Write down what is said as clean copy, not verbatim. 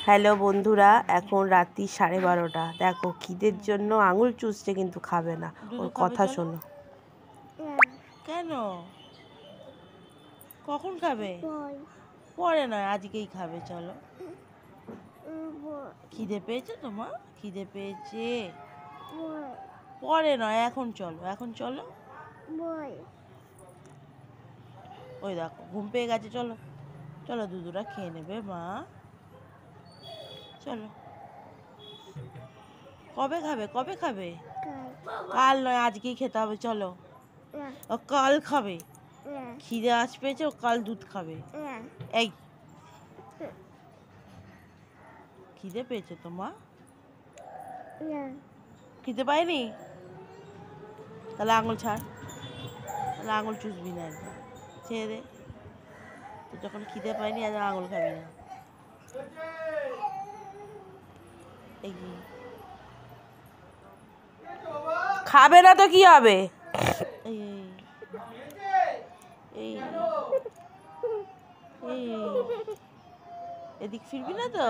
Hello বন্ধুরা, এখন রাত্রি 12:30। দেখো খিদের জন্য আঙুল চুষছে কিন্তু খাবে না। ওর কথা শোনো। কেন? কখন খাবে? পরে নয়, আজকেই খাবে। চলো। খিদে পেয়েছে তোমার? খিদে পেয়েছে? পরে নয়, এখন চলো, এখন চলো। ওই দেখো ঘুম পেয়ে গেছে। চলো চলো, দুধুরা খেয়ে নেবে মা। চলো। কবে খাবে? কবে খাবে? কাল নয়, আজকেই খেতে হবে। চলো। ও কাল খাবে। খিদে আজ পেয়েছে, ও কাল দুধ খাবে। এই খিদে পেয়েছে তোমার? খিদে পায়নি? তাহলে আঙুল ছাড়। তাহলে আঙুল চুষবি না একদম। ছেড়ে দে। তো যখন খিদে পায়নি আজ আঙুল খাবি না। এই খাবে না তো কি হবে? এই এই এই এদিক ফিরবি না তো?